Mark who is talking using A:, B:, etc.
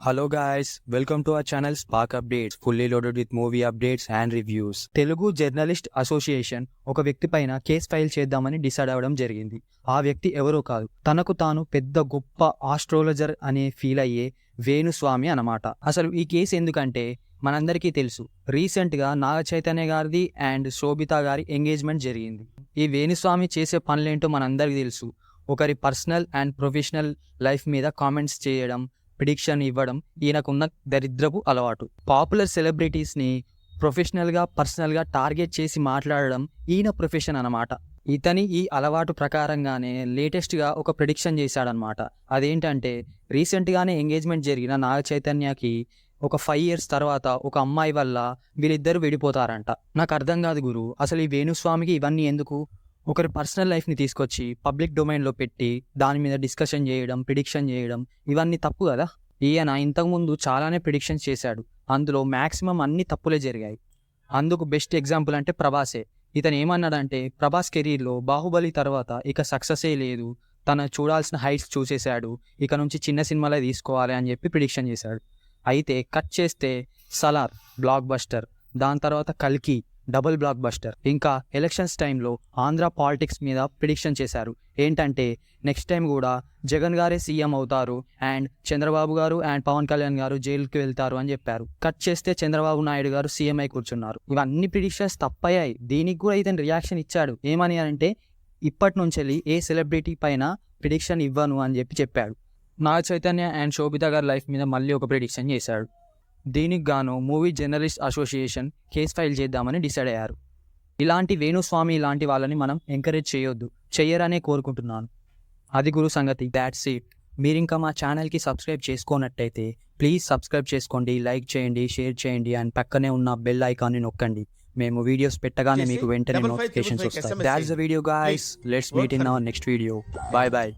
A: Hello guys, welcome to our channel Spark Updates, fully loaded with movie updates and reviews. Telugu journalist association ఒక వ్యక్తి పైన case file చేద్దామని decide అవ్వడం జరిగింది. ఆ వ్యక్తి ఎవరో కాదు, తనకు తాను పెద్ద గొప్ప ఆస్ట్రాలజర్ అనే ఫీల్ అయ్యే వేణుస్వామి అన్నమాట. అసలు ఈ కేసు ఎందుకంటే మనందరికీ తెలుసు, రీసెంట్గా నాగ చైతన్య గారిది అండ్ శోభిత గారి ఎంగేజ్మెంట్ జరిగింది. ఈ వేణుస్వామి చేసే పనులేంటో మనందరికీ తెలుసు. ఒకరి పర్సనల్ అండ్ ప్రొఫెషనల్ లైఫ్ మీద కామెంట్స్ చేయడం, ప్రిడిక్షన్ ఇవ్వడం ఈయనకున్న దరిద్రపు అలవాటు. పాపులర్ సెలబ్రిటీస్ని ప్రొఫెషనల్గా పర్సనల్గా టార్గెట్ చేసి మాట్లాడడం ఈయన ప్రొఫెషన్ అన్నమాట. ఇతని ఈ అలవాటు ప్రకారంగానే లేటెస్ట్గా ఒక ప్రిడిక్షన్ చేశాడనమాట. అదేంటంటే రీసెంట్గానే ఎంగేజ్మెంట్ జరిగిన నాగ చైతన్యకి ఒక 5 years తర్వాత ఒక అమ్మాయి వల్ల వీళ్ళిద్దరూ విడిపోతారంట. నాకు అర్థం కాదు గురు, అసలు ఈ వేణుస్వామికి ఇవన్నీ ఎందుకు? ఒకరి పర్సనల్ లైఫ్ని తీసుకొచ్చి పబ్లిక్ డొమైన్లో పెట్టి దాని మీద డిస్కషన్ చేయడం, ప్రిడిక్షన్ చేయడం ఇవన్నీ తప్పు కదా. ఈయన ఇంతకుముందు చాలానే ప్రిడిక్షన్స్ చేశాడు, అందులో మ్యాక్సిమం అన్ని తప్పులే జరిగాయి. అందుకు బెస్ట్ ఎగ్జాంపుల్ అంటే ప్రభాసే. ఇతను ఏమన్నాడంటే ప్రభాస్ కెరీర్లో బాహుబలి తర్వాత ఇక సక్సెసే లేదు, తను చూడాల్సిన హైట్స్ చూసేశాడు, ఇక నుంచి చిన్న సినిమాలే తీసుకోవాలి అని చెప్పి ప్రిడిక్షన్ చేశాడు. అయితే కట్ చేస్తే సలార్ బ్లాక్ బస్టర్, దాని తర్వాత కల్కి డబుల్ బ్లాక్ బస్టర్. ఇంకా ఎలక్షన్స్ టైంలో ఆంధ్ర పాలిటిక్స్ మీద ప్రిడిక్షన్ చేశారు. ఏంటంటే నెక్స్ట్ టైం కూడా జగన్ గారే సీఎం అవుతారు అండ్ చంద్రబాబు గారు అండ్ పవన్ కళ్యాణ్ గారు జైలుకి వెళ్తారు అని చెప్పారు. కట్ చేస్తే చంద్రబాబు నాయుడు గారు సీఎం అయి కూర్చున్నారు. ఇవన్నీ ప్రిడిక్షన్స్ తప్పయ్యాయి. దీనికి కూడా ఇతను రియాక్షన్ ఇచ్చాడు. ఏమని అంటే ఇప్పటి నుంచి ఏ సెలబ్రిటీ పైన ప్రిడిక్షన్ ఇవ్వను అని చెప్పాడు. నాగ చైతన్య అండ్ శోభిత గారి లైఫ్ మీద మళ్ళీ ఒక ప్రిడిక్షన్ చేశాడు. దీనికి గాను movie journalist association case file చేద్దామని డిసైడ్ అయ్యారు. ఇలాంటి వేణుస్వామి ఇలాంటి వాళ్ళని మనం ఎంకరేజ్ చేయొద్దు, చెయ్యరనే కోరుకుంటున్నాను. అది గురు సంగతి. That's it. మీరు ఇంకా మా ఛానల్కి సబ్స్క్రైబ్ చేసుకోనట్టయితే ప్లీజ్ సబ్స్క్రైబ్ చేసుకోండి, లైక్ చేయండి, షేర్ చేయండి అండ్ పక్కనే ఉన్న బెల్ ఐకాన్ని నొక్కండి. మేము వీడియోస్ పెట్టగానే మీకు వెంటనే నోటిఫికేషన్స్ వస్తాయి. That's the video guys. Let's meet in our next video. Bye bye.